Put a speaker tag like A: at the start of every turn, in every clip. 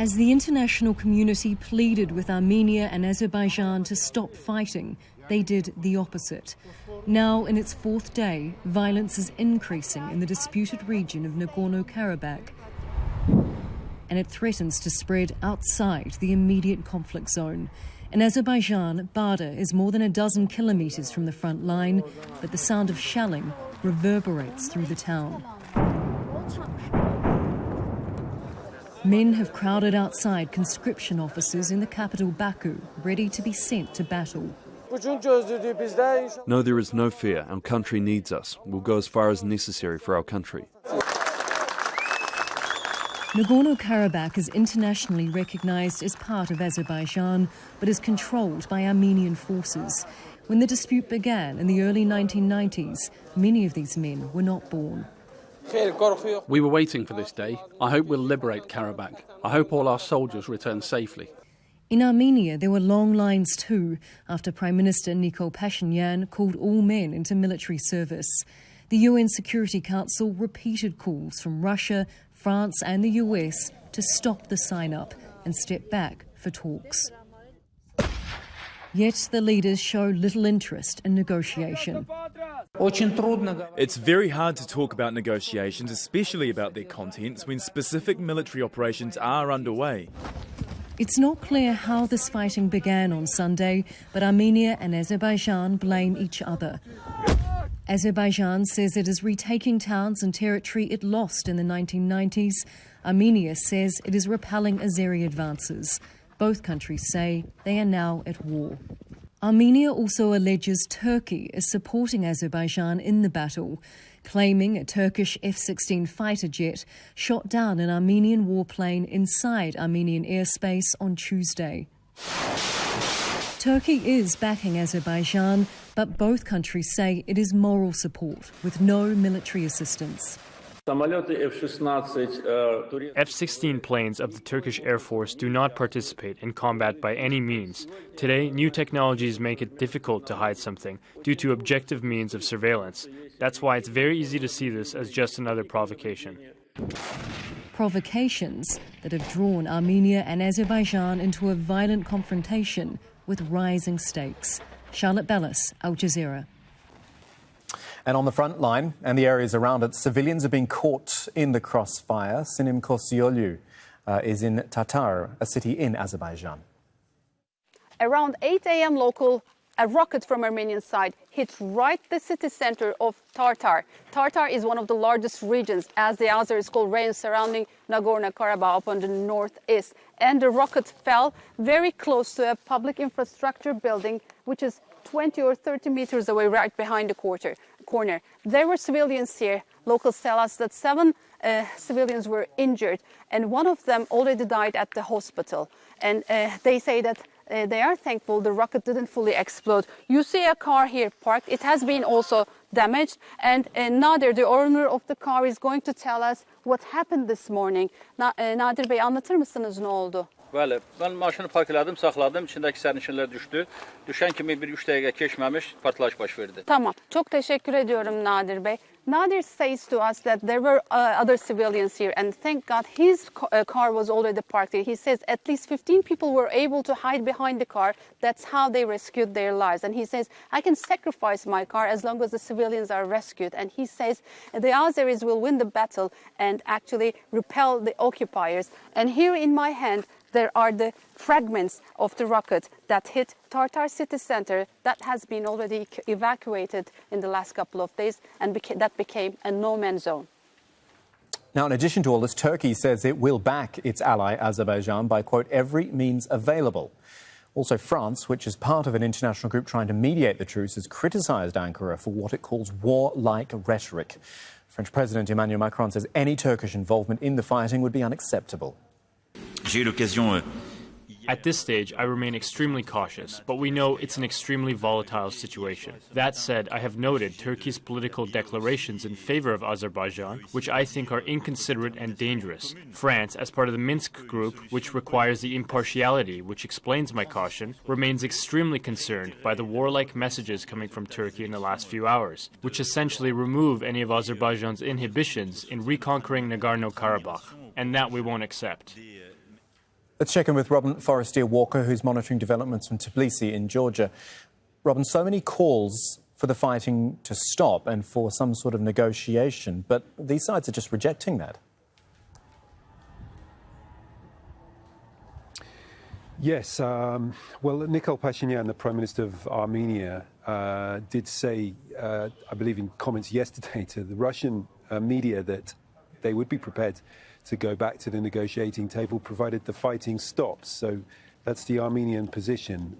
A: As the international community pleaded with Armenia and Azerbaijan to stop fighting, they did the opposite. Now, in its fourth day, violence is increasing in the disputed region of Nagorno-Karabakh, and it threatens to spread outside the immediate conflict zone. In Azerbaijan, Bada is more than a dozen kilometres from the front line, but the sound of shelling reverberates through the town. Men have crowded outside conscription offices in the capital Baku, ready to be sent to battle.
B: No, there is no fear. Our country needs us. We'll go as far as necessary for our country.
A: Nagorno-Karabakh is internationally recognised as part of Azerbaijan, but is controlled by Armenian forces. When the dispute began in the early 1990s, many of these men were not born.
C: We were waiting for this day. I hope we'll liberate Karabakh. I hope all our soldiers return safely.
A: In Armenia, there were long lines too, after Prime Minister Nikol Pashinyan called all men into military service. The UN Security Council repeated calls from Russia, France and the US to stop the sign-up and step back for talks. Yet the leaders show little interest in negotiation.
D: It's very hard to talk about negotiations, especially about their contents, when specific military operations are underway.
A: It's not clear how this fighting began on Sunday, but Armenia and Azerbaijan blame each other. Azerbaijan says it is retaking towns and territory it lost in the 1990s. Armenia says it is repelling Azeri advances. Both countries say they are now at war. Armenia also alleges Turkey is supporting Azerbaijan in the battle, claiming a Turkish F-16 fighter jet shot down an Armenian warplane inside Armenian airspace on Tuesday. Turkey is backing Azerbaijan, but both countries say it is moral support with no military assistance.
E: F-16 planes of the Turkish Air Force do not participate in combat by any means. Today, new technologies make it difficult to hide something due to objective means of surveillance. That's why it's very easy to see this as just another provocation.
A: Provocations that have drawn Armenia and Azerbaijan into a violent confrontation with rising stakes. Charlotte Bellis, Al Jazeera.
F: And on the front line and the areas around it, civilians are being caught in the crossfire. Sinem Kosioglu is in Tatar, a city in Azerbaijan.
G: Around 8 a.m. local, a rocket from Armenian side hit right the city center of Tartar. Tartar is one of the largest regions, as the Azeris call regions surrounding Nagorno-Karabakh up on the northeast. And the rocket fell very close to a public infrastructure building, which is 20 or 30 meters away, right behind the corner. There were civilians here. Locals tell us that 7 civilians were injured, and one of them already died at the hospital. And they say that they are thankful the rocket didn't fully explode. You see a car here parked. It has been also damaged. And Nadir, the owner of the car, is going to tell us what happened this morning. Nadir Bey, anlatır mısınız ne oldu?
H: Bəli, mən maşını park elədim, saxladım. İçindəki sərnişinlər düşdü. Düşən kimi bir 3 dəqiqə keçməmiş partlayış baş verdi.
G: Tamam, çok teşekkür ediyorum Nadir Bey. Nadir says to us that there were other civilians here, and thank God his car was already parked here. He says at least 15 people were able to hide behind the car. That's how they rescued their lives. And he says, I can sacrifice my car as long as the civilians are rescued. And he says the Azeris will win the battle and actually repel the occupiers. And here in my hand, there are the fragments of the rocket that hit Tartar city center that has been already evacuated in the last couple of days, and that became a no-man zone.
F: Now, in addition to all this, Turkey says it will back its ally Azerbaijan by, quote, every means available. Also, France, which is part of an international group trying to mediate the truce, has criticised Ankara for what it calls warlike rhetoric. French President Emmanuel Macron says any Turkish involvement in the fighting would be unacceptable.
E: At this stage, I remain extremely cautious, but we know it's an extremely volatile situation. That said, I have noted Turkey's political declarations in favor of Azerbaijan, which I think are inconsiderate and dangerous. France, as part of the Minsk group, which requires the impartiality which explains my caution, remains extremely concerned by the warlike messages coming from Turkey in the last few hours, which essentially remove any of Azerbaijan's inhibitions in reconquering Nagorno-Karabakh, and that we won't accept.
F: Let's check in with Robin Forestier-Walker, who's monitoring developments from Tbilisi in Georgia. Robin, so many calls for the fighting to stop and for some sort of negotiation, but these sides are just rejecting that.
I: Yes. Well, Nikol Pashinyan, the Prime Minister of Armenia, did say, I believe in comments yesterday to the Russian media, that they would be prepared to go back to the negotiating table provided the fighting stops. So that's the Armenian position.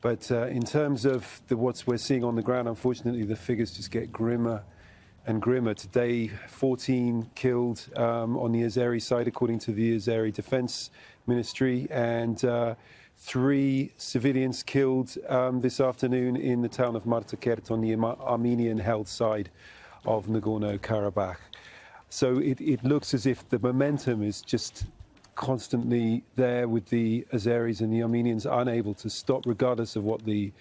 I: But in terms of what we're seeing on the ground, unfortunately, the figures just get grimmer and grimmer. Today, 14 killed on the Azeri side, according to the Azeri Defense Ministry, and 3 civilians killed this afternoon in the town of Martakert on the Armenian-held side of Nagorno-Karabakh. So it looks as if the momentum is just constantly there, with the Azeris and the Armenians unable to stop, regardless of what the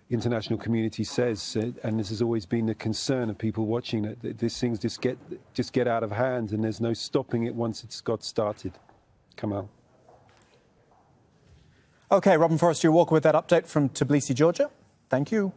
I: international community says. And this has always been the concern of people watching, that these things just get out of hand, and there's no stopping it once it's got started. Kamal.
F: OK, Robin Forestier-Walker with that update from Tbilisi, Georgia. Thank you.